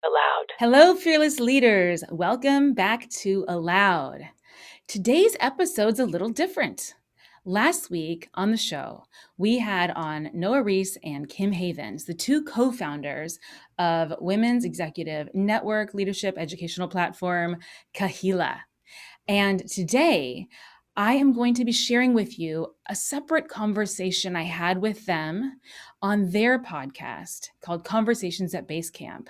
Aloud. Hello, fearless leaders. Welcome back to Aloud. Today's episode's a little different. Last week on the show, we had on Noah Ries and Kim Havens, the two co-founders of Women's Executive Network Leadership Educational Platform, Kahilla. And today, I am going to be sharing with you a separate conversation I had with them on their podcast called Conversations at Basecamp.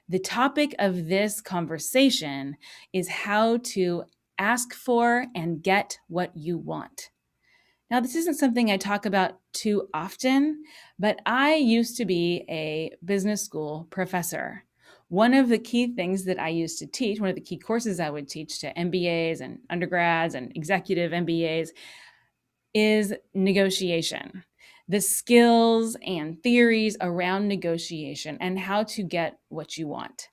The topic of this conversation is how to ask for and get what you want. Now, this isn't something I talk about too often, but I used to be a business school professor. One of the key things that I used to teach, one of the key courses I would teach to MBAs and undergrads and executive MBAs is negotiation. The skills and theories around negotiation and how to get what you want.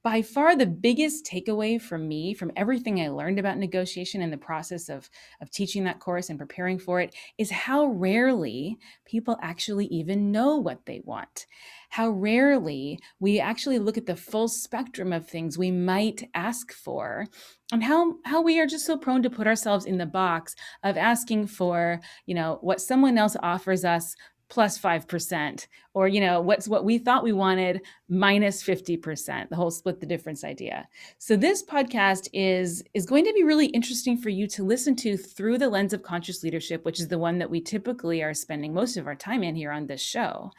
By far the biggest takeaway from me, from everything I learned about negotiation in the process of teaching that course and preparing for it, is how rarely people actually even know what they want. How rarely we actually look at the full spectrum of things we might ask for, and how we are just so prone to put ourselves in the box of asking for, what someone else offers us plus 5%, or what's what we thought we wanted minus 50%, the whole split the difference idea. So this podcast is going to be really interesting for you to listen to through the lens of conscious leadership, which is the one that we typically are spending most of our time in here on this show.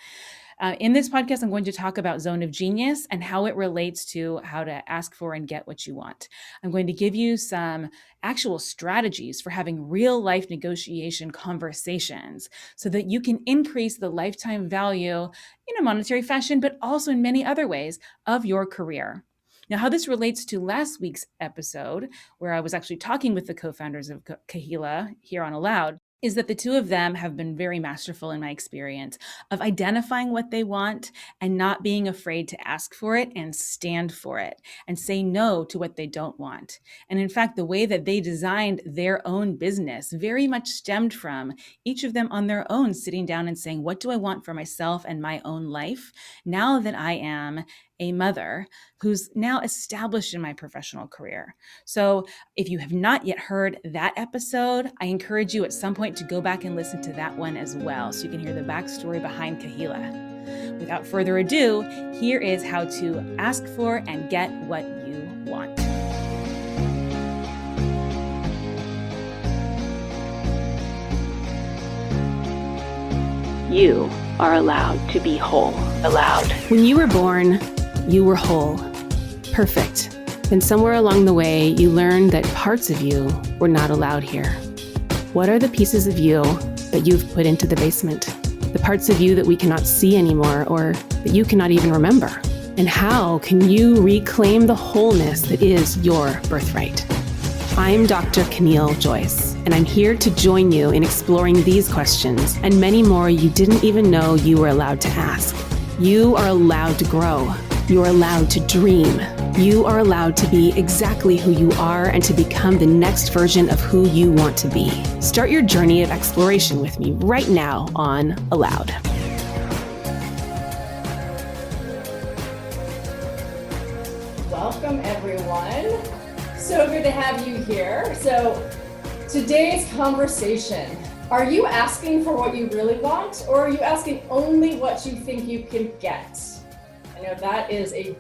In this podcast, I'm going to talk about Zone of Genius and how it relates to how to ask for and get what you want. I'm going to give you some actual strategies for having real life negotiation conversations so that you can increase the lifetime value in a monetary fashion, but also in many other ways of your career. Now, how this relates to last week's episode, where I was actually talking with the co-founders of Kahilla here on Aloud, is that the two of them have been very masterful in my experience of identifying what they want and not being afraid to ask for it and stand for it and say no to what they don't want. And in fact, the way that they designed their own business very much stemmed from each of them on their own sitting down and saying, what do I want for myself and my own life now that I am a mother who's now established in my professional career? So if you have not yet heard that episode, I encourage you at some point to go back and listen to that one as well, so you can hear the backstory behind Kahilla. Without further ado, here is how to ask for and get what you want. You are allowed to be whole. Aloud. When you were born, you were whole, perfect. Then somewhere along the way, you learned that parts of you were not allowed here. What are the pieces of you that you've put into the basement? The parts of you that we cannot see anymore or that you cannot even remember? And how can you reclaim the wholeness that is your birthright? I'm Dr. Caneel Joyce, and I'm here to join you in exploring these questions and many more you didn't even know you were allowed to ask. You are allowed to grow. You're allowed to dream. You are allowed to be exactly who you are and to become the next version of who you want to be. Start your journey of exploration with me right now on Aloud. Welcome, everyone. So good to have you here. So today's conversation, are you asking for what you really want, or are you asking only what you think you can get? I know that is a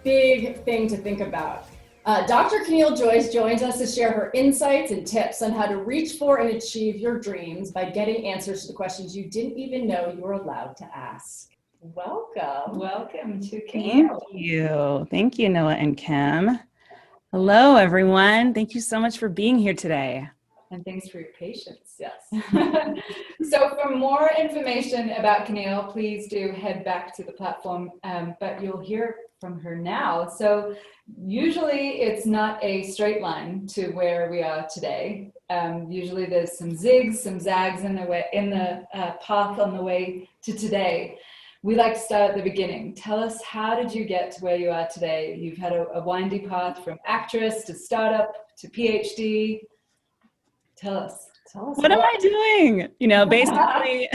big thing to think about. Dr. Caneel Joyce joins us to share her insights and tips on how to reach for and achieve your dreams by getting answers to the questions you didn't even know you were allowed to ask. Welcome. Welcome to Caneel. Thank you, Noah and Kim. Hello, everyone. Thank you so much for being here today. And thanks for your patience. Yes. So for more information about Caneel, please do head back to the platform, but you'll hear from her now. So usually it's not a straight line to where we are today. Usually there's some zigs, some zags in the path on the way to today. We like to start at the beginning. Tell us, how did you get to where you are today? You've had a windy path from actress to startup to PhD. Tell us. What am I doing? Basically,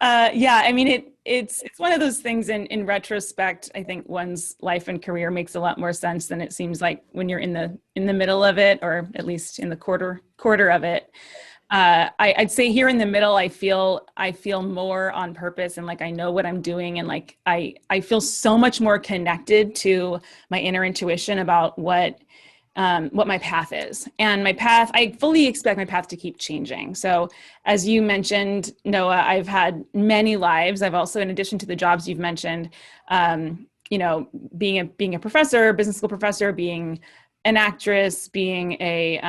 yeah, I mean, it's one of those things in retrospect, I think one's life and career makes a lot more sense than it seems like when you're in the middle of it, or at least in the quarter of it. I'd say here in the middle, I feel more on purpose, and like I know what I'm doing, and like I feel so much more connected to my inner intuition about what my path is. And my path, I fully expect my path to keep changing. So as you mentioned, Noah, I've had many lives. I've also, in addition to the jobs you've mentioned, being a professor, business school professor, being an actress, being a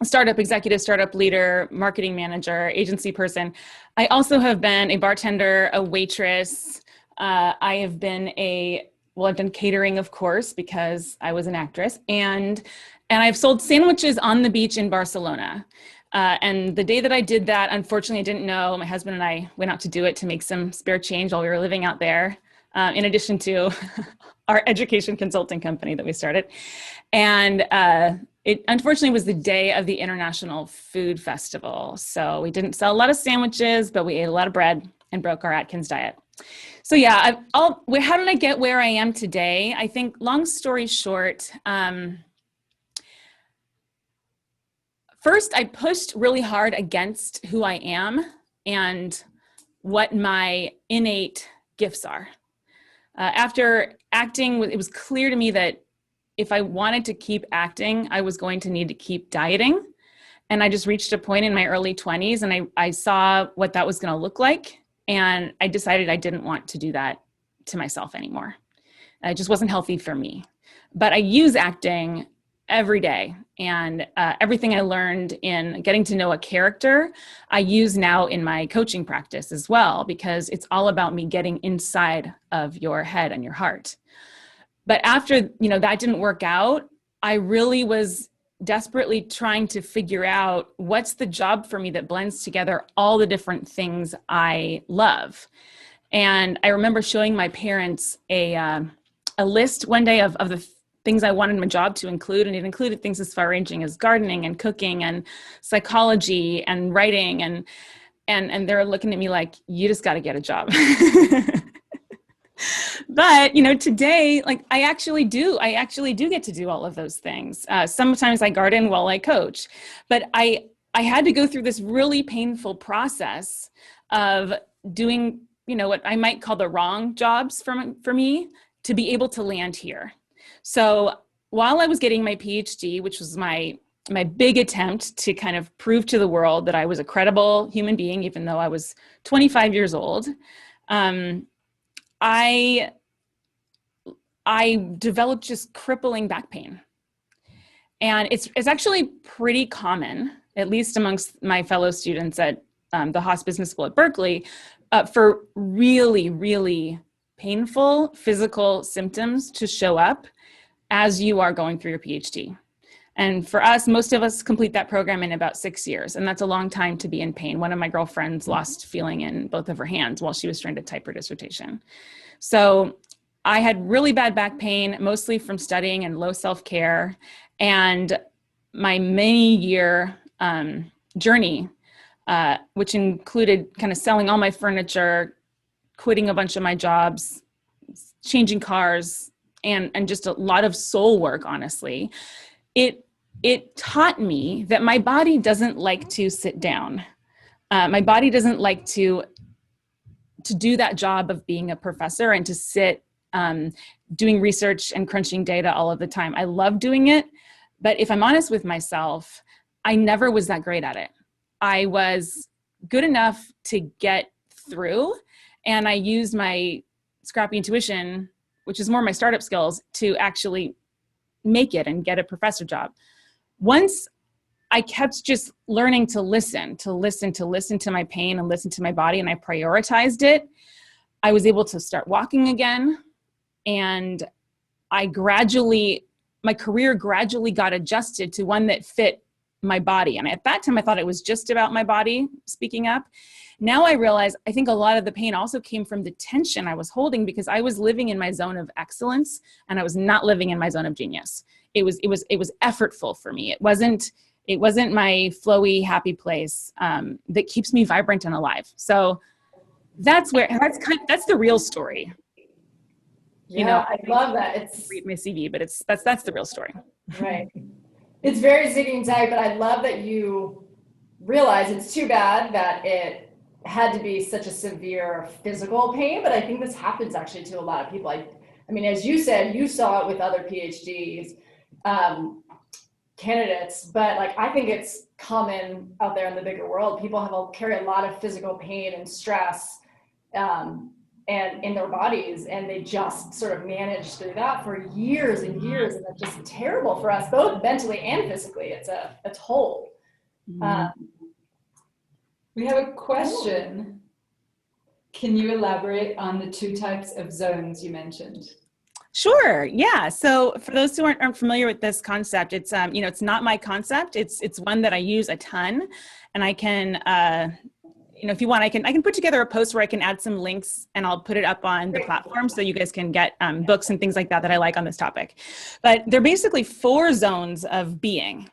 startup executive, startup leader, marketing manager, agency person. I also have been a bartender, a waitress. I have been I've done catering, of course, because I was an actress, and I've sold sandwiches on the beach in Barcelona. And the day that I did that, unfortunately, I didn't know. My husband and I went out to do it to make some spare change while we were living out there, in addition to our education consulting company that we started. And it unfortunately was the day of the International Food Festival. So we didn't sell a lot of sandwiches, but we ate a lot of bread and broke our Atkins diet. So yeah, how did I get where I am today? I think, long story short, first I pushed really hard against who I am and what my innate gifts are. After acting, it was clear to me that if I wanted to keep acting, I was going to need to keep dieting. And I just reached a point in my early 20s, and I saw what that was going to look like. And I decided I didn't want to do that to myself anymore. It just wasn't healthy for me. But I use acting every day. And everything I learned in getting to know a character, I use now in my coaching practice as well, because it's all about me getting inside of your head and your heart. But after, that didn't work out, I really was desperately trying to figure out what's the job for me that blends together all the different things I love. And I remember showing my parents a list one day of the things I wanted my job to include, and it included things as far-ranging as gardening and cooking and psychology and writing, and they're looking at me like, you just got to get a job. But, today, like I actually do get to do all of those things. Sometimes I garden while I coach, but I had to go through this really painful process of doing, what I might call the wrong jobs for me to be able to land here. So while I was getting my PhD, which was my big attempt to kind of prove to the world that I was a credible human being, even though I was 25 years old, I developed just crippling back pain. And it's actually pretty common, at least amongst my fellow students at the Haas Business School at Berkeley, for really, really painful physical symptoms to show up as you are going through your PhD. And for us, most of us complete that program in about 6 years. And that's a long time to be in pain. One of my girlfriends lost feeling in both of her hands while she was trying to type her dissertation. So I had really bad back pain, mostly from studying and low self-care. And my many-year journey, which included kind of selling all my furniture, quitting a bunch of my jobs, changing cars, and just a lot of soul work, honestly, it taught me that my body doesn't like to sit down. My body doesn't like to do that job of being a professor and to sit doing research and crunching data all of the time. I love doing it, but if I'm honest with myself, I never was that great at it. I was good enough to get through, and I used my scrappy intuition, which is more my startup skills, to actually make it and get a professor job. Once I kept just learning to listen to my pain and listen to my body, and I prioritized it, I was able to start walking again. And my career gradually got adjusted to one that fit my body. And at that time, I thought it was just about my body speaking up. Now I realize I think a lot of the pain also came from the tension I was holding, because I was living in my zone of excellence and I was not living in my zone of genius. It was effortful for me. It wasn't my flowy, happy place that keeps me vibrant and alive. So that's the real story. Yeah, I love that. It's read my CV, but that's the real story. right. It's very zigzag, but I love that you realize it's too bad that it had to be such a severe physical pain, but I think this happens actually to a lot of people. I mean, as you said, you saw it with other PhDs, candidates, but like, I think it's common out there in the bigger world. People carry a lot of physical pain and stress, and in their bodies, and they just sort of manage through that for years and years, and that's just terrible for us, both mentally and physically. It's a toll. We have a question. Can you elaborate on the 2 types of zones you mentioned? Sure. Yeah. So for those who aren't familiar with this concept, it's it's not my concept. It's one that I use a ton, and I can if you want, I can put together a post where I can add some links, and I'll put it up on the platform so you guys can get books and things like that I like on this topic. But they're basically 4 zones of being,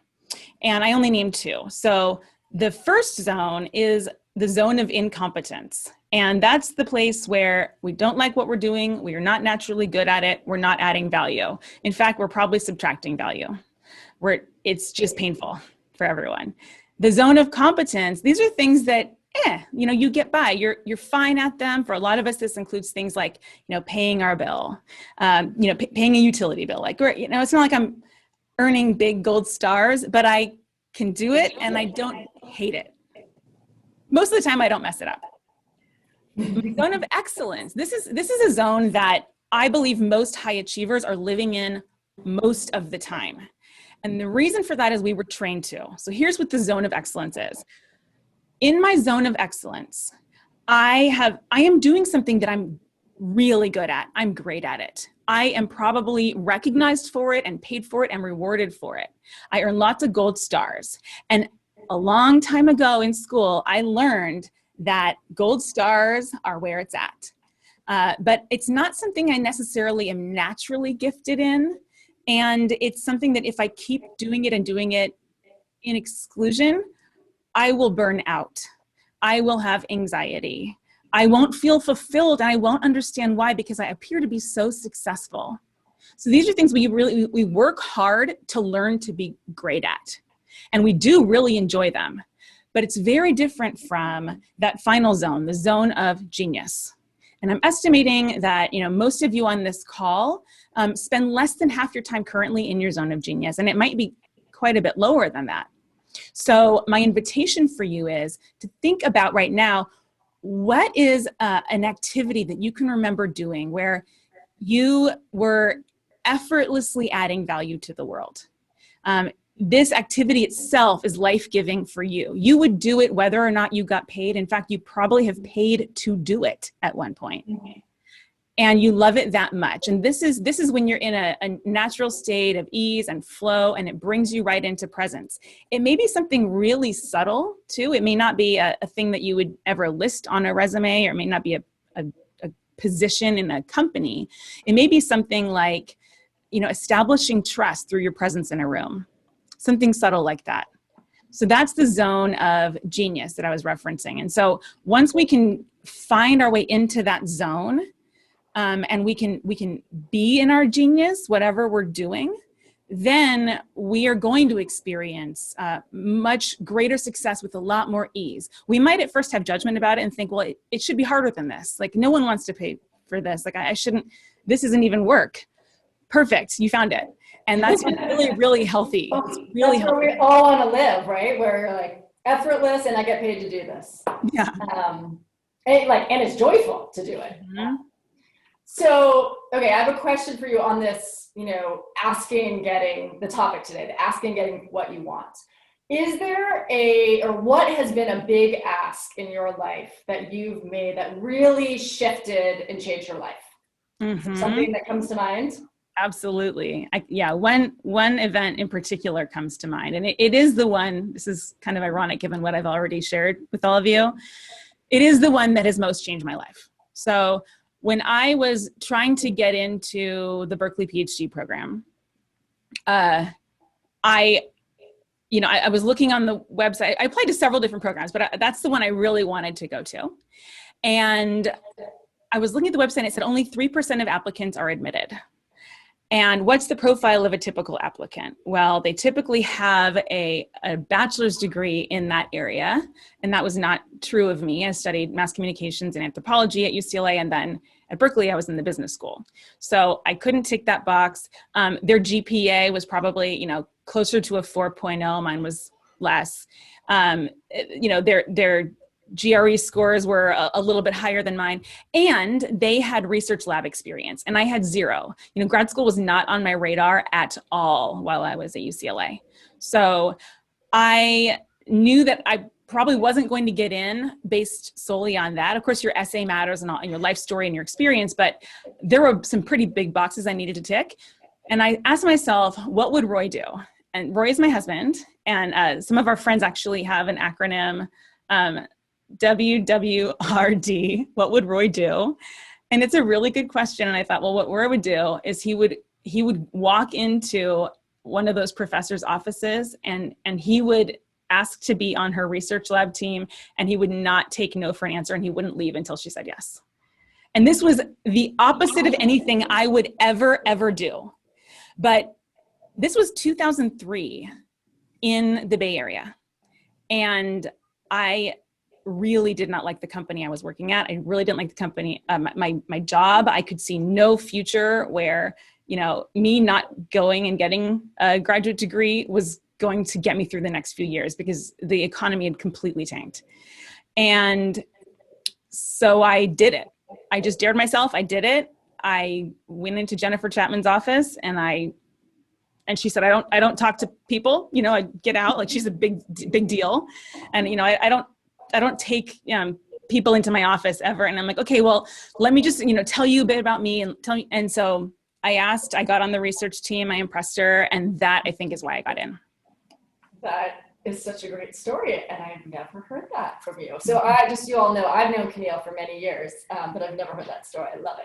and I only named 2. So the first zone is the zone of incompetence. And that's the place where we don't like what we're doing. We are not naturally good at it. We're not adding value. In fact, we're probably subtracting value. It's just painful for everyone. The zone of competence, these are things that you get by. You're fine at them. For a lot of us, this includes things like, paying our bill, paying a utility bill. Like, it's not like I'm earning big gold stars, but I can do it and I don't hate it. Most of the time, I don't mess it up. The zone of excellence. This is a zone that I believe most high achievers are living in most of the time. And the reason for that is we were trained to. So here's what the zone of excellence is. In my zone of excellence, I am doing something that I'm really good at. I'm great at it. I am probably recognized for it and paid for it and rewarded for it. I earn lots of gold stars. And a long time ago in school, I learned that gold stars are where it's at. But it's not something I necessarily am naturally gifted in. And it's something that if I keep doing it and doing it in exclusion, I will burn out. I will have anxiety. I won't feel fulfilled, and I won't understand why, because I appear to be so successful. So these are things we work hard to learn to be great at. And we do really enjoy them. But it's very different from that final zone, the zone of genius. And I'm estimating that most of you on this call spend less than half your time currently in your zone of genius, and it might be quite a bit lower than that. So my invitation for you is to think about right now, what is an activity that you can remember doing where you were effortlessly adding value to the world? This activity itself is life-giving for you. You would do it whether or not you got paid. In fact, you probably have paid to do it at one point. Mm-hmm. And you love it that much. And this is when you're in a natural state of ease and flow, and it brings you right into presence. It may be something really subtle too. It may not be a thing that you would ever list on a resume, or it may not be a position in a company. It may be something like, establishing trust through your presence in a room. Something subtle like that. So that's the zone of genius that I was referencing. And so once we can find our way into that zone, and we can be in our genius, whatever we're doing, then we are going to experience much greater success with a lot more ease. We might at first have judgment about it and think, well, it should be harder than this. Like, no one wants to pay for this. Like, I shouldn't, this isn't even work. Perfect, you found it. And that's really, really healthy. It's really that's where we all want to live, right? Where you're like, effortless, and I get paid to do this. Yeah. And it's joyful to do it. Mm-hmm. So, okay, I have a question for you on this, asking and getting the topic today, the asking and getting what you want. Is there what has been a big ask in your life that you've made that really shifted and changed your life? Mm-hmm. Something that comes to mind? Absolutely. One event in particular comes to mind, and it is the one, this is kind of ironic given what I've already shared with all of you. It is the one that has most changed my life. So when I was trying to get into the Berkeley PhD program, I was looking on the website. I applied to several different programs, but that's the one I really wanted to go to. And I was looking at the website and it said only 3% of applicants are admitted. And what's the profile of a typical applicant? Well, they typically have a bachelor's degree in that area. And that was not true of me. I studied mass communications and anthropology at UCLA. And then at Berkeley, I was in the business school. So I couldn't tick that box. Their GPA was probably, closer to a 4.0. Mine was less. Their GRE scores were a little bit higher than mine, and they had research lab experience, and I had zero. Grad school was not on my radar at all while I was at UCLA. So I knew that I probably wasn't going to get in based solely on that. Of course, your essay matters and your life story and your experience, but there were some pretty big boxes I needed to tick. And I asked myself, what would Roy do? And Roy is my husband, and some of our friends actually have an acronym, WWRD, what would Roy do? And it's a really good question. And I thought, well, what Roy would do is he would walk into one of those professors' offices and he would ask to be on her research lab team, and he would not take no for an answer, and he wouldn't leave until she said yes. And this was the opposite of anything I would ever do. But this was 2003 in the Bay Area. And I really did not like the company I was working at. I really didn't like the company, my job. I could see no future where, me not going and getting a graduate degree was going to get me through the next few years because the economy had completely tanked. And so I did it. I just dared myself. I did it. I went into Jennifer Chapman's office and she said, I don't talk to people, I get out, like she's a big deal. And, I don't take people into my office ever. And I'm like, okay, well, let me just, tell you a bit about me and tell me. And so I got on the research team, I impressed her. And that I think is why I got in. That is such a great story. And I've never heard that from you. So you all know, I've known Caneel for many years, but I've never heard that story. I love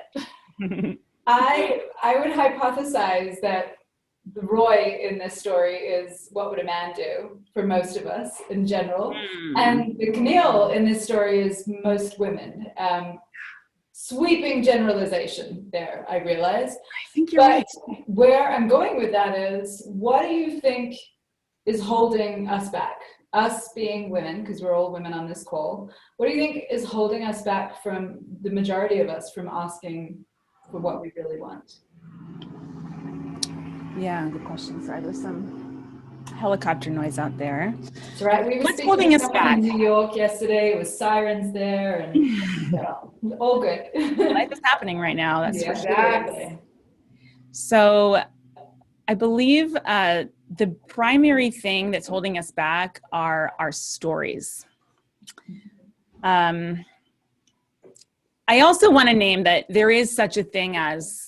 it. I would hypothesize that the Roy in this story is what would a man do for most of us in general. And the Caneel in this story is most women. Sweeping generalization there, I realize. I think you're right. Where I'm going with that is, what do you think is holding us back? Us being women, because we're all women on this call. What do you think is holding us back from the majority of us from asking for what we really want? Yeah, good question. Sorry, there's some helicopter noise out there. That's right. We were What's holding us back? In New York yesterday. It was sirens there, and all good. Life is happening right now. That's for sure. Exactly. So, I believe the primary thing that's holding us back are our stories. I also want to name that there is such a thing as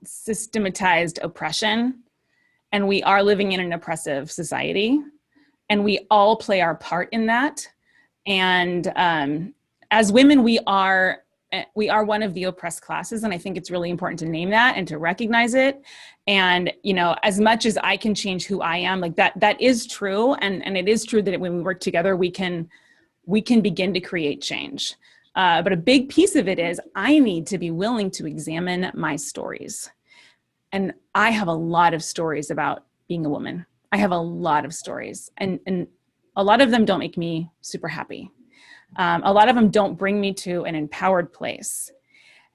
systematized oppression, and we are living in an oppressive society, and we all play our part in that. And as women, we are one of the oppressed classes, and I think it's really important to name that and to recognize it. And as much as I can change who I am, like that is true, and it is true that when we work together, we can begin to create change. But a big piece of it is I need to be willing to examine my stories. And I have a lot of stories about being a woman. I have a lot of stories, and a lot of them don't make me super happy. A lot of them don't bring me to an empowered place.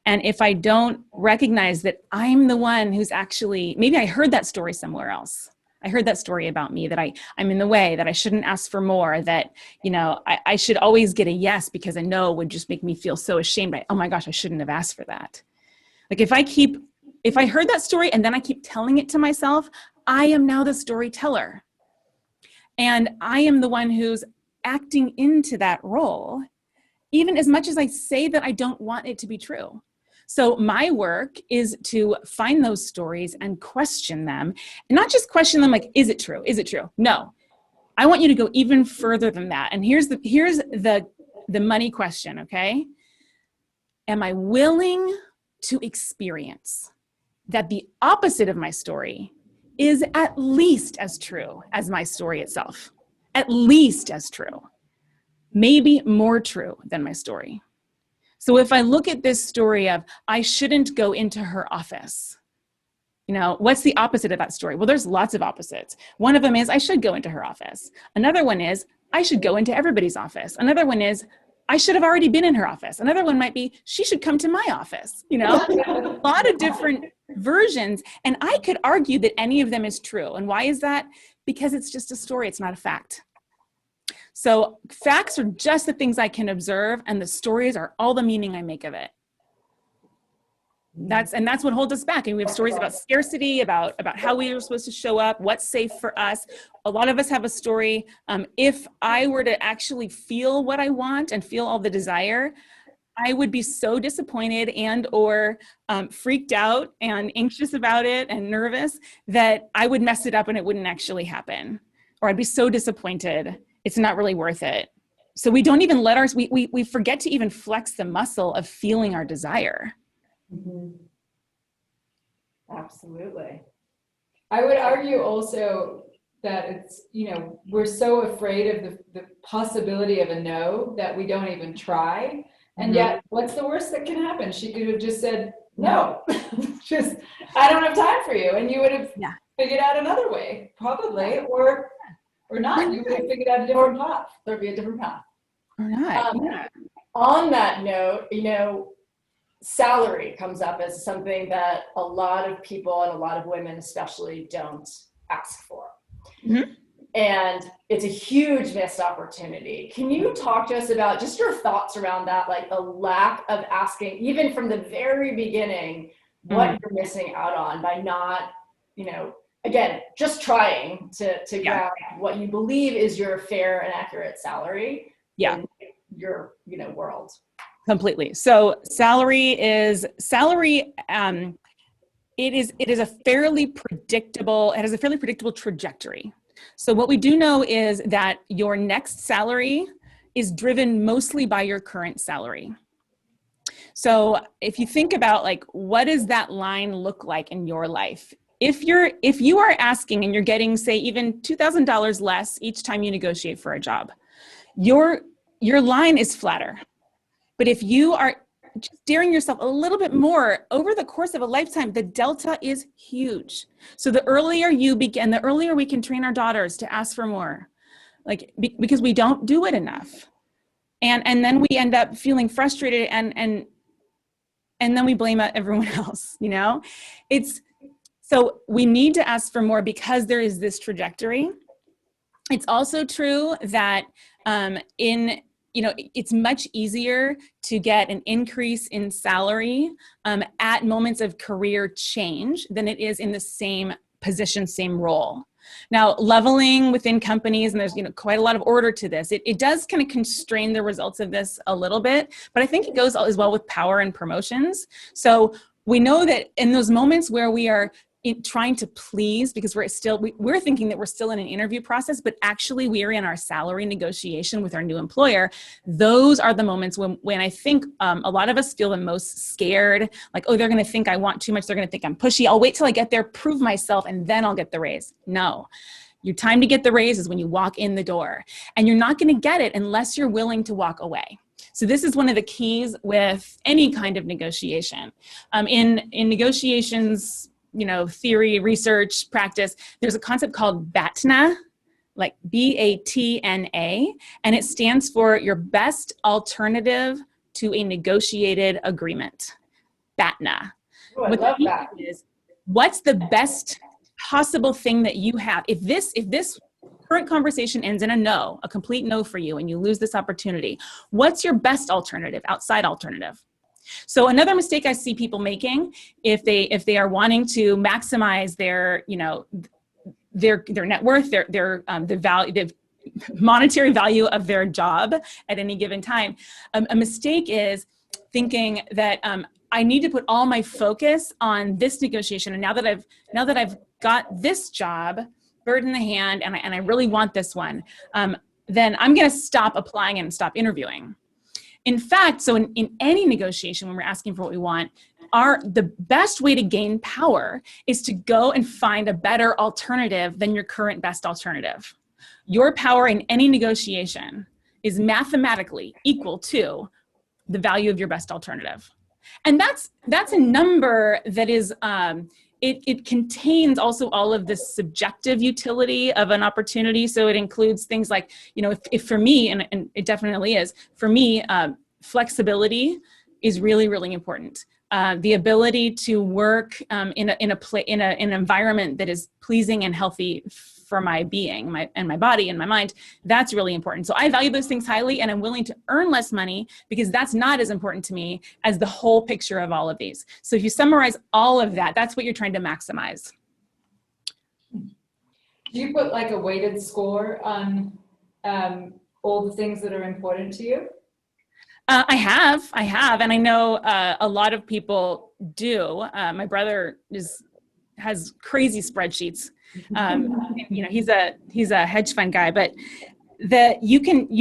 And if I don't recognize that I'm the one who's actually, maybe I heard that story somewhere else. I heard that story about me, that I'm in the way, that I shouldn't ask for more, that, I should always get a yes because a no would just make me feel so ashamed. Oh my gosh, I shouldn't have asked for that. Like if I heard that story and then I keep telling it to myself, I am now the storyteller. And I am the one who's acting into that role, even as much as I say that I don't want it to be true. So my work is to find those stories and question them, and not just question them like, is it true? Is it true? No, I want you to go even further than that. And here's the money question, okay? Am I willing to experience that the opposite of my story is at least as true as my story itself? At least as true. Maybe more true than my story. So if I look at this story of, I shouldn't go into her office, what's the opposite of that story? Well, there's lots of opposites. One of them is, I should go into her office. Another one is, I should go into everybody's office. Another one is, I should have already been in her office. Another one might be, she should come to my office. A lot of different versions. And I could argue that any of them is true. And why is that? Because it's just a story. It's not a fact. So facts are just the things I can observe, and the stories are all the meaning I make of it. That's what holds us back. And we have stories about scarcity, about how we are supposed to show up, what's safe for us. A lot of us have a story. If I were to actually feel what I want and feel all the desire, I would be so disappointed and or freaked out and anxious about it and nervous that I would mess it up and it wouldn't actually happen. Or I'd be so disappointed. It's not really worth it. So we don't even we forget to even flex the muscle of feeling our desire. Mm-hmm. Absolutely. I would argue also that it's, we're so afraid of the possibility of a no that we don't even try. And yet, what's the worst that can happen? She could have just said, no, just, I don't have time for you. And you would have figured out another way, probably, or not. You would have figured out a different path. There'd be a different path. Or not. On that note, salary comes up as something that a lot of people and a lot of women especially don't ask for. Mm-hmm. And it's a huge missed opportunity. Can you talk to us about just your thoughts around that, like the lack of asking, even from the very beginning, what you're missing out on by not, again, just trying to grab what you believe is your fair and accurate salary in your, world? Completely. So salary, it is a fairly predictable trajectory. So what we do know is that your next salary is driven mostly by your current salary. So if you think about what does that line look like in your life? If you are asking and you're getting, say, even $2,000 less each time you negotiate for a job, your line is flatter. But if you are just daring yourself a little bit more over the course of a lifetime, the delta is huge. So the earlier you begin, the earlier we can train our daughters to ask for more, because we don't do it enough. And then we end up feeling frustrated and then we blame everyone else, So we need to ask for more because there is this trajectory. It's also true that it's much easier to get an increase in salary at moments of career change than it is in the same position, same role. Now, leveling within companies, and there's quite a lot of order to this, it does kind of constrain the results of this a little bit, but I think it goes as well with power and promotions. So we know that in those moments where we are trying to please, because we're thinking that we're still in an interview process, but actually we are in our salary negotiation with our new employer. Those are the moments when I think a lot of us feel the most scared, they're going to think I want too much. They're going to think I'm pushy. I'll wait till I get there, prove myself, and then I'll get the raise. No, your time to get the raise is when you walk in the door, and you're not going to get it unless you're willing to walk away. So this is one of the keys with any kind of negotiation. In negotiations, theory, research, practice, there's a concept called BATNA, BATNA, and it stands for your best alternative to a negotiated agreement. BATNA. Oh, I love that. Is, what's the best possible thing that you have? If this current conversation ends in a complete no for you, and you lose this opportunity, what's your best alternative, outside alternative? So another mistake I see people making, if they are wanting to maximize their net worth, the monetary value of their job at any given time, a mistake is thinking that I need to put all my focus on this negotiation, and now that I've got this job, bird in the hand, and I really want this one, then I'm going to stop applying and stop interviewing. In fact, so in any negotiation, when we're asking for what we want, the best way to gain power is to go and find a better alternative than your current best alternative. Your power in any negotiation is mathematically equal to the value of your best alternative. And that's a number that is, it contains also all of this subjective utility of an opportunity. So it includes things like, if for me, and it definitely is, for me, flexibility is really, really important. The ability to work in an environment that is pleasing and healthy for my being, my body and my mind, that's really important. So I value those things highly, and I'm willing to earn less money because that's not as important to me as the whole picture of all of these. So if you summarize all of that, that's what you're trying to maximize. Do you put like a weighted score on all the things that are important to you? I have, and I know a lot of people do. My brother has crazy spreadsheets. He's a hedge fund guy, but that you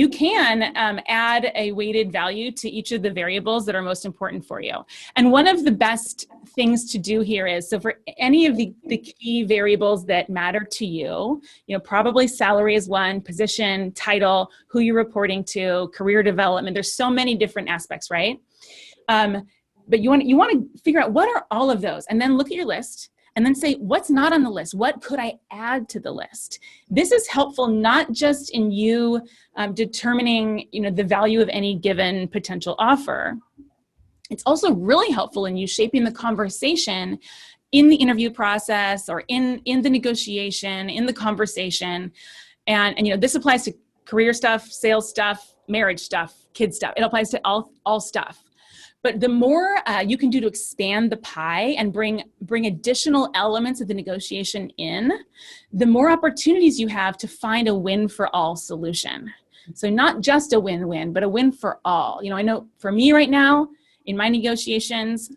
can add a weighted value to each of the variables that are most important for you. And one of the best things to do here is, so for any of the key variables that matter to you, probably salary is one, position, title, who you're reporting to, career development. There's so many different aspects, right? But you want to figure out what are all of those, and then look at your list. And then say, what's not on the list? What could I add to the list? This is helpful not just in you determining, the value of any given potential offer. It's also really helpful in you shaping the conversation in the interview process or in the negotiation, in the conversation. And this applies to career stuff, sales stuff, marriage stuff, kid stuff. It applies to all stuff. But the more you can do to expand the pie and bring additional elements of the negotiation in, the more opportunities you have to find a win-for-all solution. So not just a win-win, but a win for all. I know for me right now, in my negotiations,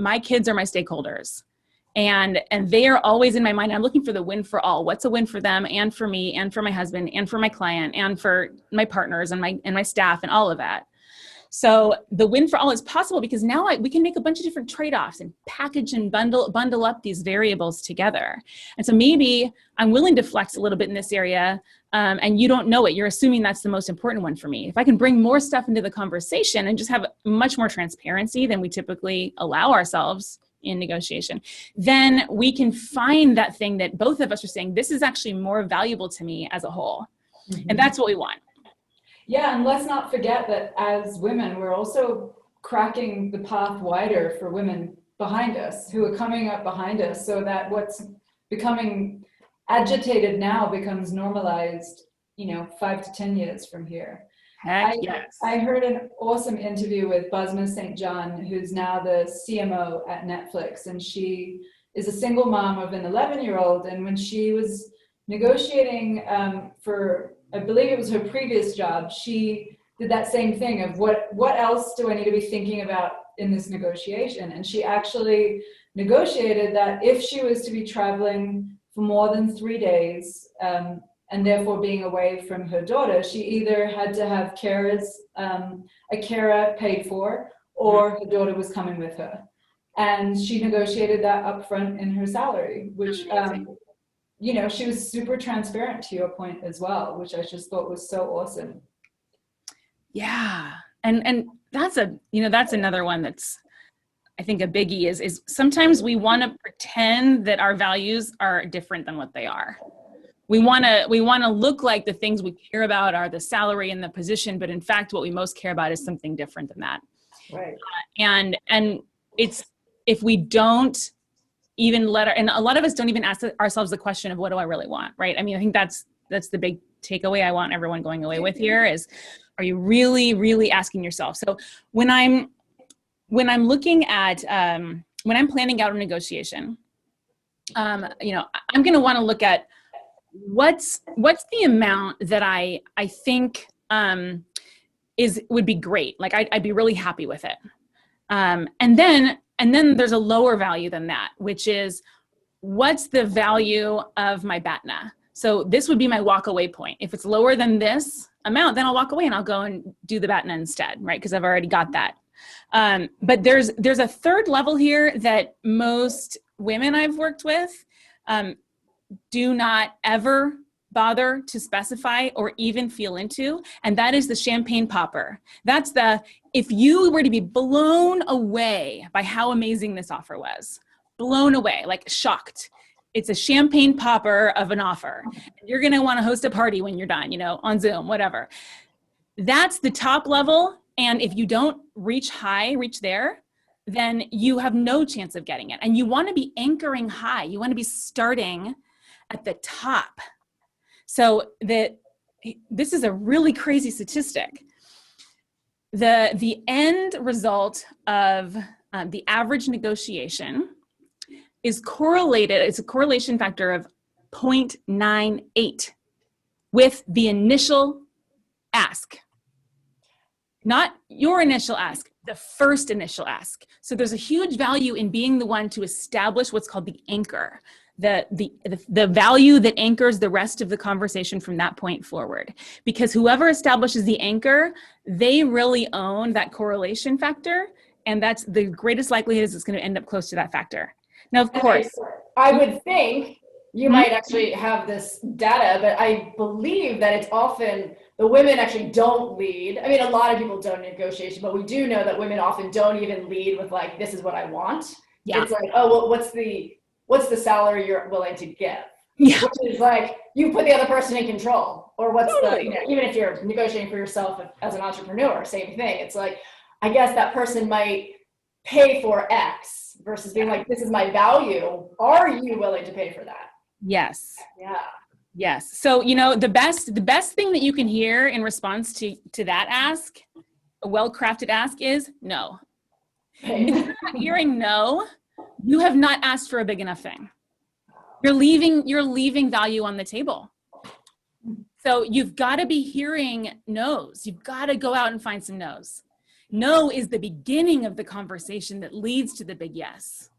my kids are my stakeholders. And they are always in my mind. I'm looking for the win for all. What's a win for them and for me and for my husband and for my client and for my partners and my staff and all of that. So the win for all is possible because now we can make a bunch of different trade-offs and package and bundle up these variables together. And so maybe I'm willing to flex a little bit in this area, and you don't know it. You're assuming that's the most important one for me. If I can bring more stuff into the conversation and just have much more transparency than we typically allow ourselves in negotiation, then we can find that thing that both of us are saying, this is actually more valuable to me as a whole. Mm-hmm. And that's what we want. Yeah, and let's not forget that as women, we're also cracking the path wider for women behind us, who are coming up behind us, so that what's becoming agitated now becomes normalized, 5 to 10 years from here. Yes. I heard an awesome interview with Basma St. John, who's now the CMO at Netflix, and she is a single mom of an 11-year-old, and when she was negotiating for, I believe it was her previous job, she did that same thing of what else do I need to be thinking about in this negotiation? And she actually negotiated that if she was to be traveling for more than 3 days, and therefore being away from her daughter, she either had to have a carer paid for, or her daughter was coming with her. And she negotiated that upfront in her salary, which she was super transparent to your point as well, which I just thought was so awesome. Yeah. And that's another one that's, I think, a biggie is sometimes we want to pretend that our values are different than what they are. We want to look like the things we care about are the salary and the position, but in fact, what we most care about is something different than that. Right. And it's, if we don't even and a lot of us don't even ask ourselves the question of what do I really want, right? I mean, I think that's the big takeaway I want everyone going away with here is, are you really, really asking yourself? So when I'm looking at, when I'm planning out a negotiation, I'm going to want to look at what's the amount that I think would be great. Like I'd be really happy with it. And then there's a lower value than that, which is what's the value of my BATNA? So this would be my walk away point. If it's lower than this amount, then I'll walk away and I'll go and do the BATNA instead, right? Because I've already got that. But there's a third level here that most women I've worked with do not ever bother to specify or even feel into, and that is the champagne popper. That's if you were to be blown away by how amazing this offer was, blown away, like shocked, it's a champagne popper of an offer. You're going to want to host a party when you're done, on Zoom, whatever. That's the top level. And if you don't reach there, then you have no chance of getting it. And you want to be anchoring high. You want to be starting at the top. So this is a really crazy statistic. The end result of the average negotiation is correlated. It's a correlation factor of 0.98 with the initial ask. Not your initial ask, the first initial ask. So there's a huge value in being the one to establish what's called the anchor, the value that anchors the rest of the conversation from that point forward. Because whoever establishes the anchor, they really own that correlation factor, and that's the greatest likelihood is it's going to end up close to that factor. Now, of course, I would think you might actually have this data, but I believe that it's often the women actually don't lead. I mean, a lot of people don't negotiation, but we do know that women often don't even lead with like, this is what I want. Yeah. It's like, oh, well, what's the salary you're willing to give? Yeah. Which is like, you put the other person in control. Or what's even if you're negotiating for yourself as an entrepreneur, same thing. It's like, I guess that person might pay for X versus being like, this is my value. Are you willing to pay for that? Yes. Yeah. Yes. So, the best thing that you can hear in response to that ask, a well-crafted ask, is no. If you're not hearing no, you have not asked for a big enough thing. You're leaving value on the table. So you've got to be hearing no's. You've got to go out and find some no's. No is the beginning of the conversation that leads to the big yes.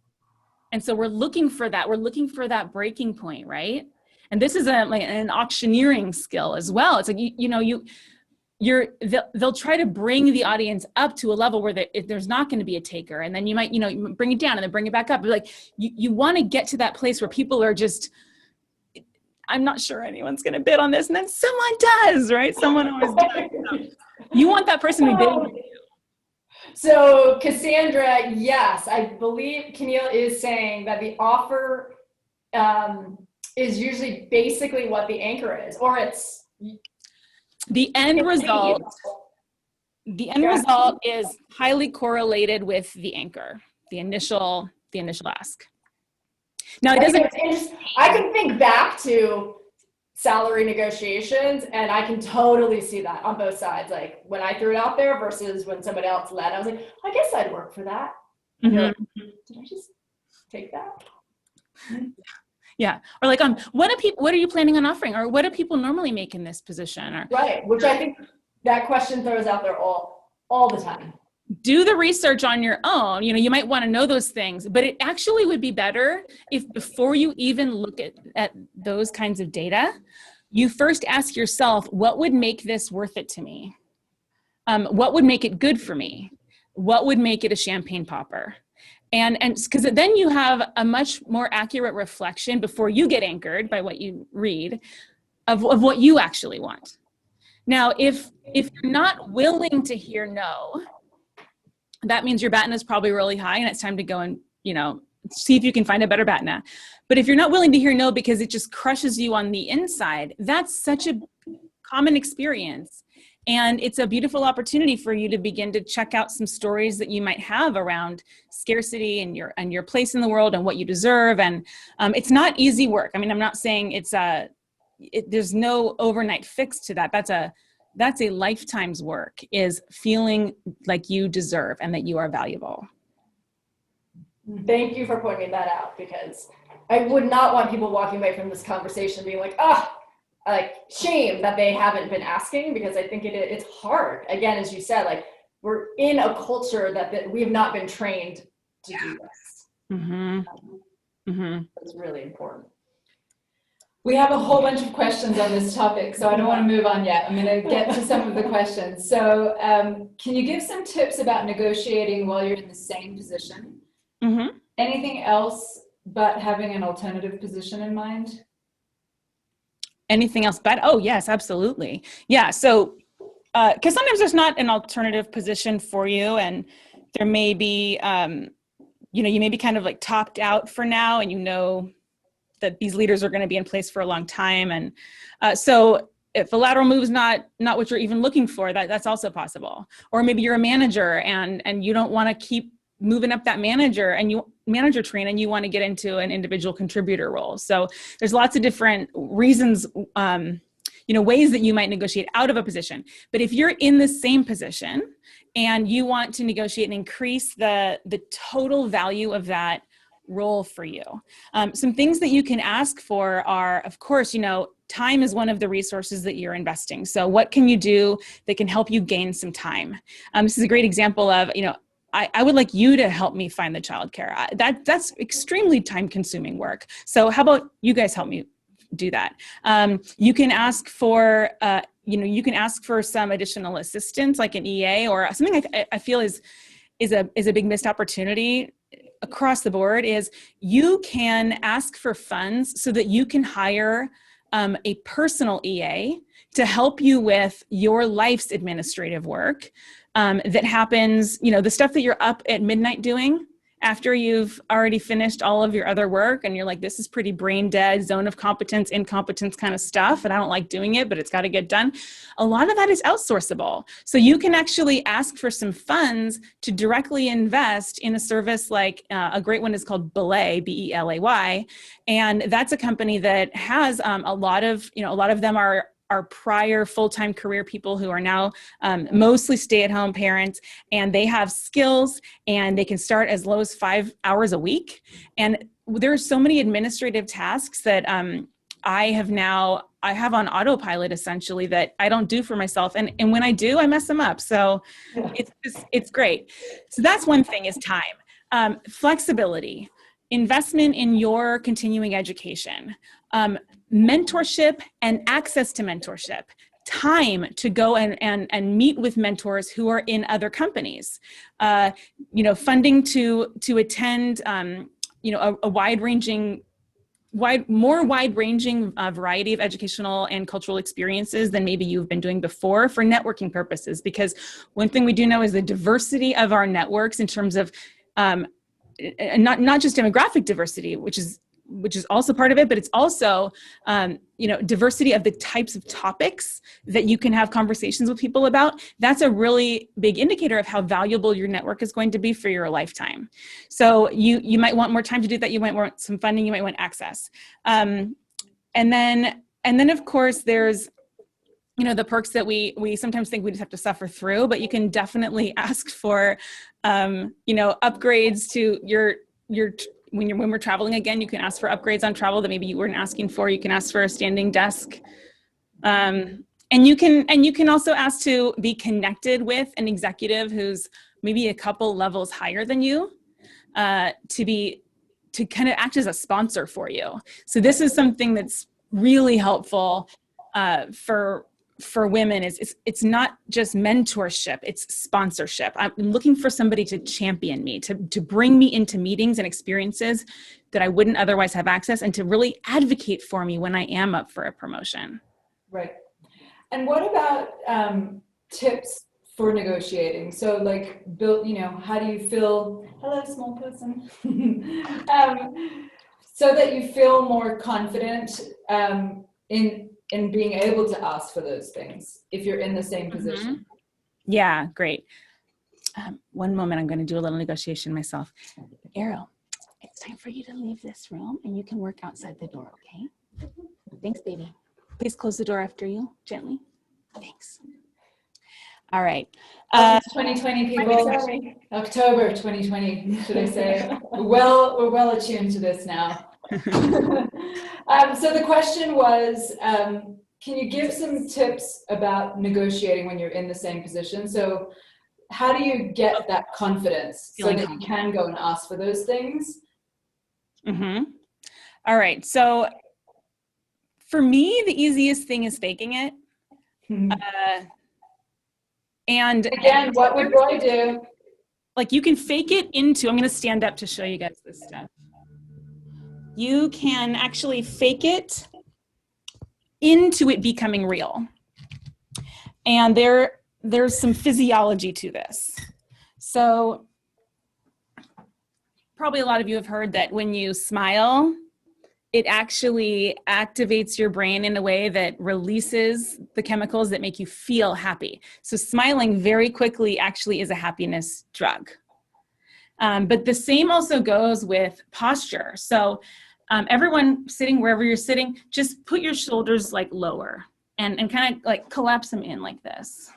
And so we're looking for that. We're looking for that breaking point, right? And this is an auctioneering skill as well. It's like, they'll try to bring the audience up to a level where there's not going to be a taker. And then you might, you bring it down and then bring it back up. But like, you want to get to that place where people are just, I'm not sure anyone's going to bid on this. And then someone does, right? Someone always does. So you want that person to be bidding with you. So Cassandra, yes, I believe Caneel is saying that the offer is usually basically what the anchor is, or it's the end result. The end result is highly correlated with the anchor, the initial ask. Now it doesn't. I can think back to salary negotiations, and I can totally see that on both sides. Like when I threw it out there versus when somebody else led, I was like, I guess I'd work for that. Mm-hmm. Like, did I just take that? Yeah. Or like, what are you planning on offering? Or what do people normally make in this position? Or right. Which I think that question throws out there all the time. Do the research on your own. You might want to know those things, but it actually would be better if before you even look at those kinds of data, you first ask yourself, what would make this worth it to me? What would make it good for me? What would make it a champagne popper? And because then you have a much more accurate reflection before you get anchored by what you read of what you actually want. Now, if you're not willing to hear no, that means your BATNA is probably really high and it's time to go and, see if you can find a better BATNA. But if you're not willing to hear no because it just crushes you on the inside, that's such a common experience. And it's a beautiful opportunity for you to begin to check out some stories that you might have around scarcity and your place in the world and what you deserve. And it's not easy work. I mean, I'm not saying there's no overnight fix to that. That's a lifetime's work, is feeling like you deserve and that you are valuable. Thank you for pointing that out, because I would not want people walking away from this conversation being like, like shame that they haven't been asking, because I think it's hard. Again, as you said, like we're in a culture that we have not been trained to do this. Mm-hmm. Mm-hmm. It's really important. We have a whole bunch of questions on this topic, so I don't want to move on yet. I'm going to get to some of the questions. So can you give some tips about negotiating while you're in the same position? Mm-hmm. Anything else but having an alternative position in mind? Anything else? But oh yes, absolutely. Yeah. So, because sometimes there's not an alternative position for you, and there may be, you may be kind of like topped out for now, and you know that these leaders are going to be in place for a long time, and so if a lateral move is not what you're even looking for, that's also possible. Or maybe you're a manager and you don't want to keep moving up that manager train, and you want to get into an individual contributor role. So there's lots of different reasons, ways that you might negotiate out of a position. But if you're in the same position and you want to negotiate and increase the total value of that role for you, some things that you can ask for are, of course, time is one of the resources that you're investing. So what can you do that can help you gain some time? This is a great example of, I would like you to help me find the childcare. That's extremely time-consuming work. So how about you guys help me do that? You can ask for, some additional assistance, like an EA or something. I feel is a big missed opportunity across the board. Is you can ask for funds so that you can hire a personal EA to help you with your life's administrative work that happens, the stuff that you're up at midnight doing after you've already finished all of your other work, and you're like, this is pretty brain dead, zone of competence, incompetence kind of stuff, and I don't like doing it, but it's got to get done. A lot of that is outsourceable. So you can actually ask for some funds to directly invest in a service like a great one is called Belay, Belay. And that's a company that has a lot of them are prior full-time career people who are now mostly stay-at-home parents, and they have skills, and they can start as low as 5 hours a week. And there are so many administrative tasks that I have on autopilot, essentially, that I don't do for myself. And when I do, I mess them up. So it's great. So that's one thing, is time. Flexibility, investment in your continuing education, mentorship and access to mentorship, time to go and meet with mentors who are in other companies, funding to attend, a wide-ranging variety of educational and cultural experiences than maybe you've been doing before, for networking purposes. Because one thing we do know is the diversity of our networks in terms of not just demographic diversity, which is also part of it, but it's also, diversity of the types of topics that you can have conversations with people about. That's a really big indicator of how valuable your network is going to be for your lifetime. So you might want more time to do that. You might want some funding. You might want access. And then of course, there's, the perks that we sometimes think we just have to suffer through, but you can definitely ask for, upgrades to your when we're traveling again. You can ask for upgrades on travel that maybe you weren't asking for. You can ask for a standing desk. And you can also ask to be connected with an executive who's maybe a couple levels higher than you, to kind of act as a sponsor for you. So this is something that's really helpful for women. It's not just mentorship, it's sponsorship. I'm looking for somebody to champion me, to bring me into meetings and experiences that I wouldn't otherwise have access, and to really advocate for me when I am up for a promotion. Right. And what about tips for negotiating? So like how do you feel, hello, small person, so that you feel more confident in being able to ask for those things if you're in the same position? Mm-hmm. Yeah, great. One moment, I'm going to do a little negotiation myself. Arrow, it's time for you to leave this room, and you can work outside the door, okay? Thanks, baby. Please close the door after you, gently. Thanks. All right. 2020 people. October 2020, should I say? We're well attuned to this now. So the question was, can you give some tips about negotiating when you're in the same position? So how do you get that confidence so that you can go and ask for those things? Mm-hmm. All right. So for me, the easiest thing is faking it. Mm-hmm. And again, what would Roy do? Like, you can fake it into, I'm going to stand up to show you guys this stuff. You can actually fake it into it becoming real. And there's some physiology to this. So probably a lot of you have heard that when you smile, it actually activates your brain in a way that releases the chemicals that make you feel happy. So smiling very quickly actually is a happiness drug. But the same also goes with posture. So everyone sitting wherever you're sitting, just put your shoulders like lower and kind of like collapse them in like this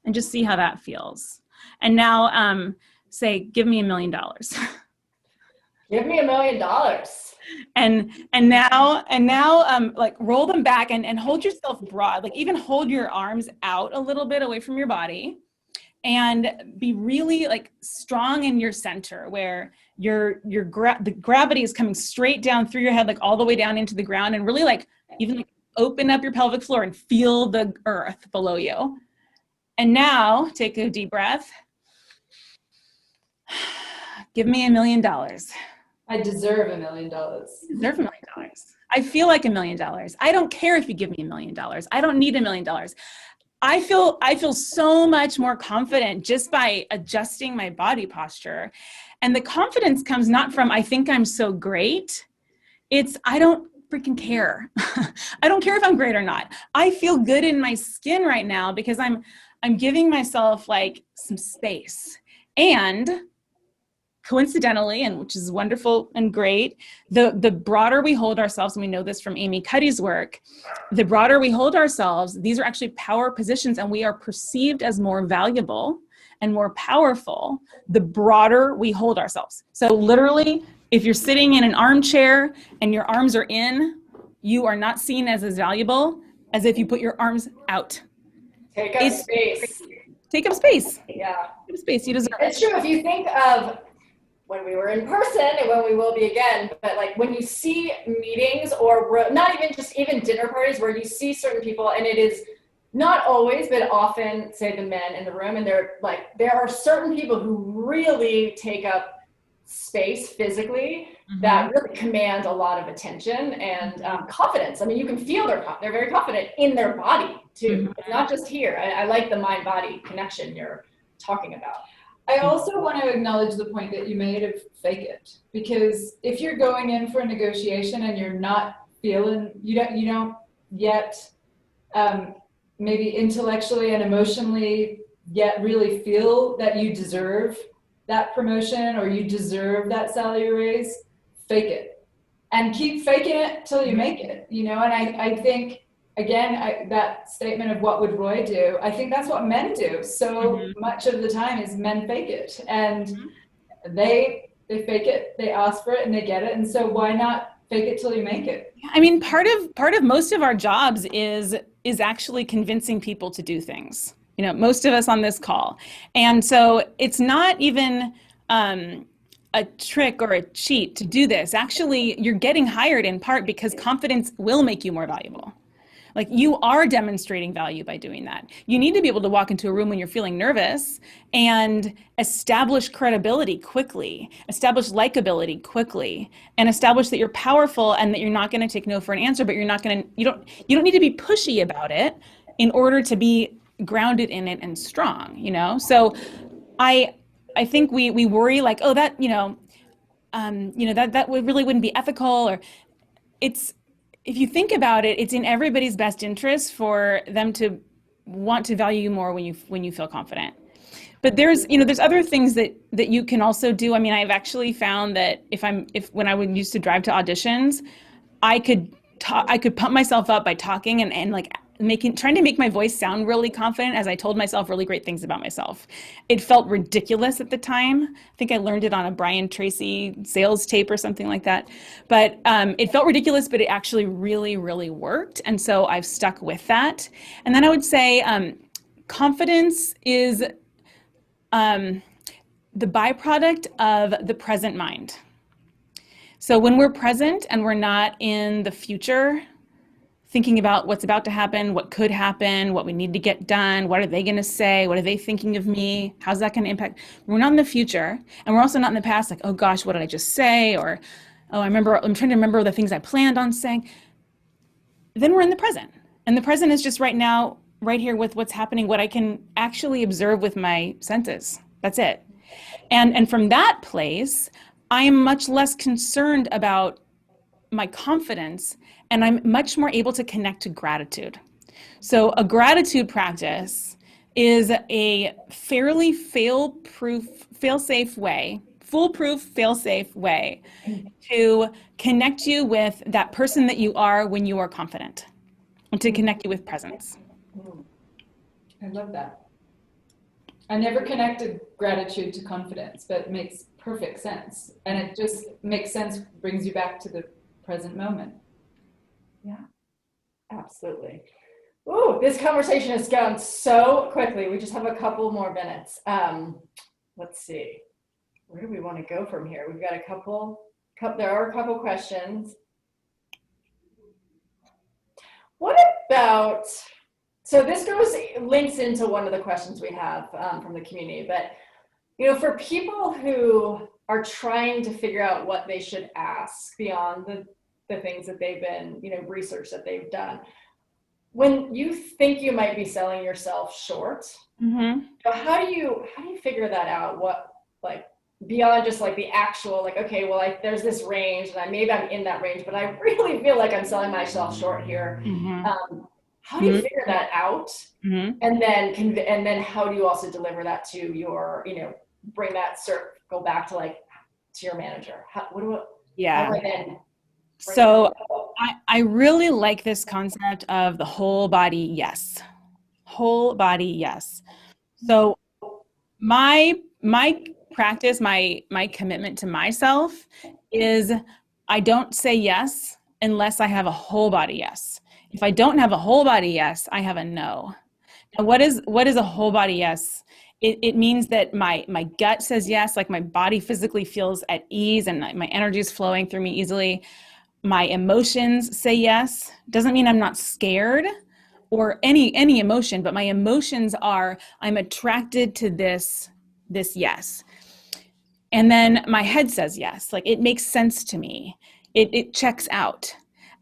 and just see how that feels. And now say, give me $1 million. Give me $1 million. And now like roll them back and hold yourself broad, like even hold your arms out a little bit away from your body and be really like strong in your center where the gravity is coming straight down through your head, like all the way down into the ground, and really like even like open up your pelvic floor and feel the earth below you. And now take a deep breath. Give me $1 million. I deserve $1 million. I deserve $1 million. I feel like $1 million. I don't care if you give me $1 million. I don't need $1 million. I feel so much more confident just by adjusting my body posture. And the confidence comes not from, I think I'm so great. It's, I don't freaking care. I don't care if I'm great or not. I feel good in my skin right now because I'm giving myself like some space. And coincidentally, and which is wonderful and great, the broader we hold ourselves, and we know this from Amy Cuddy's work, the broader we hold ourselves, these are actually power positions, and we are perceived as more valuable and more powerful the broader we hold ourselves. So literally, if you're sitting in an armchair and your arms are in, you are not seen as valuable as if you put your arms out. Take up space. Take up space. Yeah. Take up space. You deserve it. It's true. If you think of when we were in person and when we will be again, but like when you see meetings or not even just even dinner parties where you see certain people, and it is not always, but often say the men in the room, and they're like, there are certain people who really take up space physically that really command a lot of attention and confidence. I mean, you can feel they're very confident in their body too, not just here. I like the mind-body connection you're talking about. I also want to acknowledge the point that you made of fake it, because if you're going in for a negotiation and you're not feeling, you don't yet maybe intellectually and emotionally yet really feel that you deserve that promotion or you deserve that salary raise, fake it and keep faking it till you make it, And I think, again, that statement of what would Roy do, I think that's what men do. So much of the time is men fake it, and they fake it, they ask for it and they get it. And so why not fake it till you make it? I mean, part of most of our jobs is actually convincing people to do things. Most of us on this call. And so it's not even a trick or a cheat to do this. Actually, you're getting hired in part because confidence will make you more valuable. Like, you are demonstrating value by doing that. You need to be able to walk into a room when you're feeling nervous and establish credibility quickly, establish likability quickly, and establish that you're powerful and that you're not going to take no for an answer, but you don't need to be pushy about it in order to be grounded in it and strong, So I think we worry like, oh, that, that really wouldn't be ethical, or if you think about it, it's in everybody's best interest for them to want to value you more when you feel confident. But there's other things that you can also do. I mean, I've actually found that when I used to drive to auditions, I could pump myself up by talking and like trying to make my voice sound really confident as I told myself really great things about myself. It felt ridiculous at the time. I think I learned it on a Brian Tracy sales tape or something like that. But it felt ridiculous, but it actually really, really worked. And so I've stuck with that. And then I would say confidence is the byproduct of the present mind. So when we're present and we're not in the future, thinking about what's about to happen, what could happen, what we need to get done, what are they going to say, what are they thinking of me, how's that going to impact? We're not in the future, and we're also not in the past, like, oh gosh, what did I just say? Or, oh, I'm trying to remember the things I planned on saying. then we're in the present. And the present is just right now, right here with what's happening, what I can actually observe with my senses. That's it. And from that place, I am much less concerned about my confidence, and I'm much more able to connect to gratitude. So a gratitude practice is a fairly fail-safe way, foolproof, fail-safe way to connect you with that person that you are when you are confident, and to connect you with presence. I love that. I never connected gratitude to confidence, but it makes perfect sense. And it just makes sense, brings you back to the present moment. Yeah, absolutely. Ooh, this conversation has gone so quickly. We just have a couple more minutes. Let's see. Where do we want to go from here? We've got a couple, there are a couple questions. What about, so this links into one of the questions we have from the community, but for people who are trying to figure out what they should ask beyond the things that they've been, research that they've done, when you think you might be selling yourself short, how do you figure that out? What, like, beyond just like the actual, like, okay, well, there's this range and maybe I'm in that range, but I really feel like I'm selling myself short here. How do you figure that out? And then how do you also deliver that to your, bring that go back to your manager? How do I then? So I really like this concept of the whole body yes. Whole body yes. So my practice, my commitment to myself is I don't say yes unless I have a whole body yes. If I don't have a whole body yes, I have a no. Now, what is a whole body yes? It means that my gut says yes, like my body physically feels at ease and my energy is flowing through me easily. My emotions say yes. Doesn't mean I'm not scared or any emotion, but my emotions are, I'm attracted to this yes. And then my head says yes, like it makes sense to me. It checks out.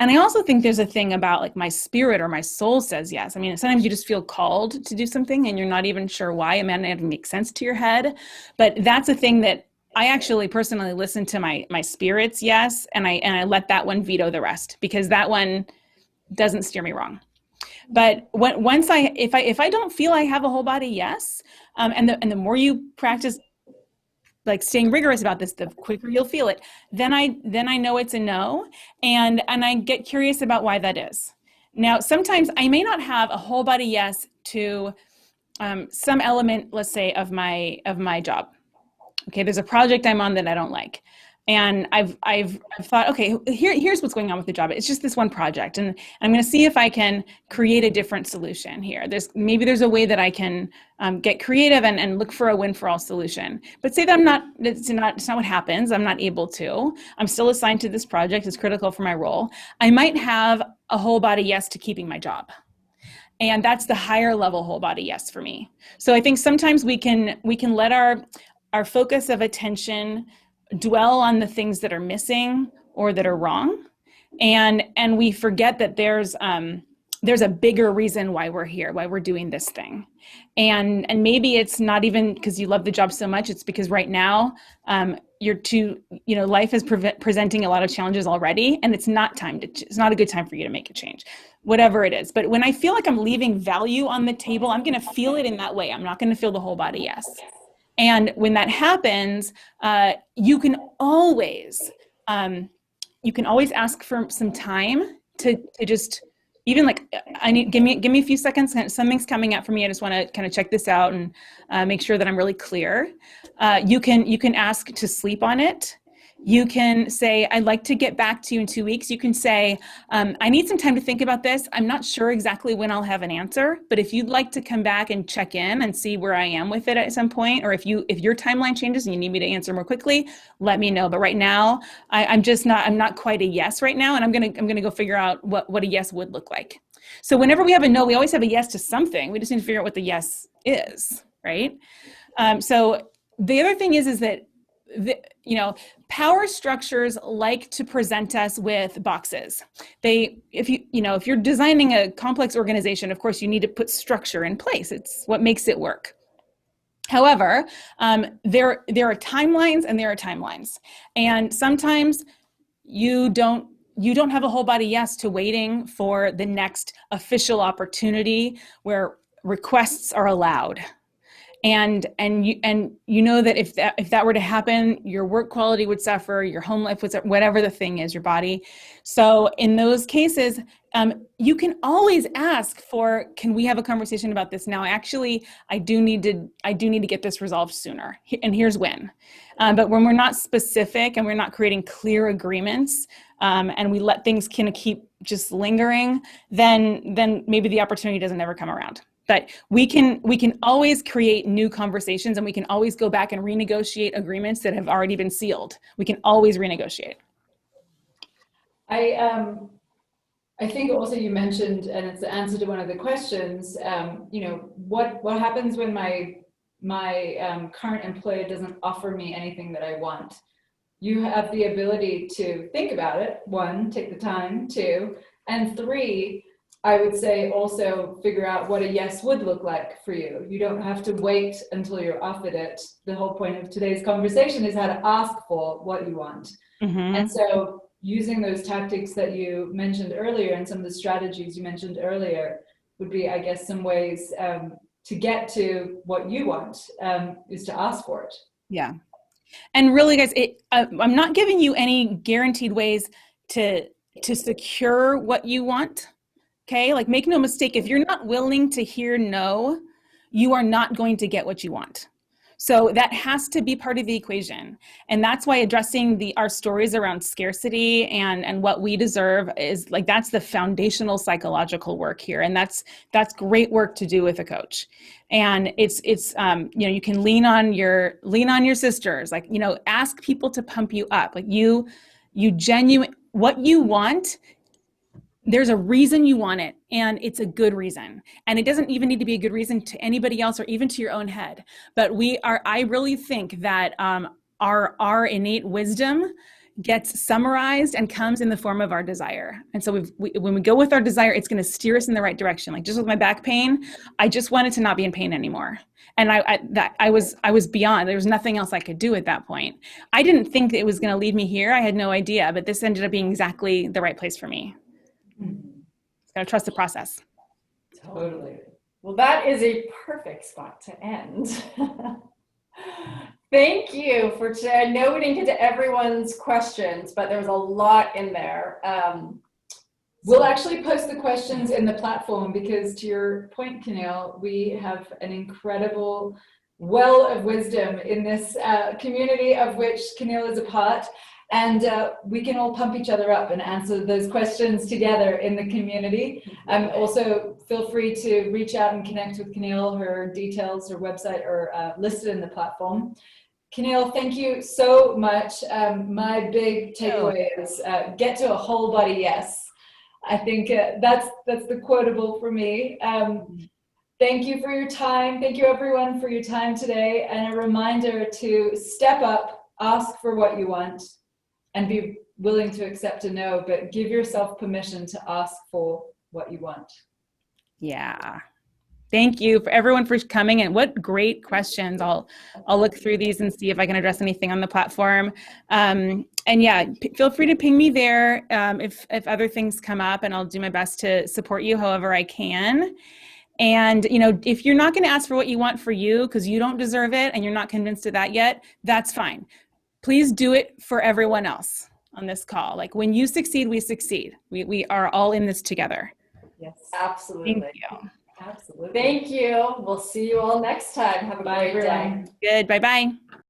And I also think there's a thing about like my spirit or my soul says yes. I mean, sometimes you just feel called to do something and you're not even sure why. It might not even make sense to your head, but that's a thing that I actually personally listen to my spirit's yes, and I let that one veto the rest because that one doesn't steer me wrong. But if I don't feel I have a whole body yes, and the more you practice like staying rigorous about this, the quicker you'll feel it. Then I know it's a no, and I get curious about why that is. Now, sometimes I may not have a whole body yes to some element, let's say, of my job. Okay, there's a project I'm on that I don't like. And I've thought, okay, here's what's going on with the job. It's just this one project, and I'm going to see if I can create a different solution here. There's a way that I can get creative and look for a win for all solution. But say that it's not what happens. I'm not able to. I'm still assigned to this project. It's critical for my role. I might have a whole body yes to keeping my job. And that's the higher level whole body yes for me. So I think sometimes we can let our focus of attention dwell on the things that are missing or that are wrong, and we forget that there's a bigger reason why we're here, why we're doing this thing, and maybe it's not even because you love the job so much. It's because right now life is presenting a lot of challenges already, and it's not a good time for you to make a change, whatever it is. But when I feel like I'm leaving value on the table, I'm going to feel it in that way. I'm not going to feel the whole body yes. And when that happens, you can always ask for some time to just even like, give me a few seconds. Something's coming up for me. I just want to kind of check this out and make sure that I'm really clear. You can ask to sleep on it. You can say, I'd like to get back to you in 2 weeks. You can say, I need some time to think about this. I'm not sure exactly when I'll have an answer, but if you'd like to come back and check in and see where I am with it at some point, or if your timeline changes and you need me to answer more quickly, let me know. But right now, I'm not quite a yes right now. And I'm going to go figure out what a yes would look like. So whenever we have a no, we always have a yes to something. We just need to figure out what the yes is, right? So the other thing is that power structures like to present us with boxes. If you're designing a complex organization, of course, you need to put structure in place. It's what makes it work. However, there are timelines and there are timelines. And sometimes you don't have a whole body yes to waiting for the next official opportunity where requests are allowed. And you know that if that were to happen, your work quality would suffer, your home life would suffer, whatever the thing is, your body. So in those cases, you can always ask for, can we have a conversation about this now? Actually, I do need to get this resolved sooner, and here's when. But when we're not specific and we're not creating clear agreements, and we let things kind of keep just lingering, then maybe the opportunity doesn't ever come around. But we can always create new conversations, and we can always go back and renegotiate agreements that have already been sealed. We can always renegotiate. I think also you mentioned, and it's the answer to one of the questions, what happens when my current employer doesn't offer me anything that I want? You have the ability to think about it. 1, take the time. 2, and 3, I would say also figure out what a yes would look like for you. You don't have to wait until you're offered it. The whole point of today's conversation is how to ask for what you want. Mm-hmm. And so using those tactics that you mentioned earlier and some of the strategies you mentioned earlier would be, I guess, some ways to get to what you want is to ask for it. Yeah. And really, guys, I'm not giving you any guaranteed ways to secure what you want. Okay, like make no mistake, if you're not willing to hear no, you are not going to get what you want. So that has to be part of the equation. And that's why addressing our stories around scarcity and what we deserve is like, that's the foundational psychological work here. And that's great work to do with a coach. And it's you can lean on your sisters, like, ask people to pump you up. Like you what you want. There's a reason you want it, and it's a good reason. And it doesn't even need to be a good reason to anybody else or even to your own head. But I really think that our innate wisdom gets summarized and comes in the form of our desire. And so when we go with our desire, it's going to steer us in the right direction. Like just with my back pain, I just wanted to not be in pain anymore. And I was beyond. There was nothing else I could do at that point. I didn't think that it was going to lead me here. I had no idea, but this ended up being exactly the right place for me. Gotta trust the process. Totally. Well, that is a perfect spot to end. Thank you for today. I know we didn't get to everyone's questions, but there was a lot in there. We'll actually post the questions in the platform because, to your point, Caneel, we have an incredible well of wisdom in this community of which Caneel is a part. And we can all pump each other up and answer those questions together in the community. Also, feel free to reach out and connect with Caneel. Her details, her website are listed in the platform. Caneel, thank you so much. My big takeaway is get to a whole body yes. I think that's the quotable for me. Thank you for your time. Thank you, everyone, for your time today. And a reminder to step up, ask for what you want, and be willing to accept a no, but give yourself permission to ask for what you want. Yeah. Thank you for everyone for coming, and what great questions. I'll look through these and see if I can address anything on the platform. And yeah, feel free to ping me there if other things come up, and I'll do my best to support you however I can. And, if you're not going to ask for what you want for you because you don't deserve it and you're not convinced of that yet, that's fine. Please do it for everyone else on this call. Like when you succeed, we succeed. We are all in this together. Yes, absolutely. Thank you. Absolutely. Thank you. We'll see you all next time. Have a great day. Good. Bye-bye.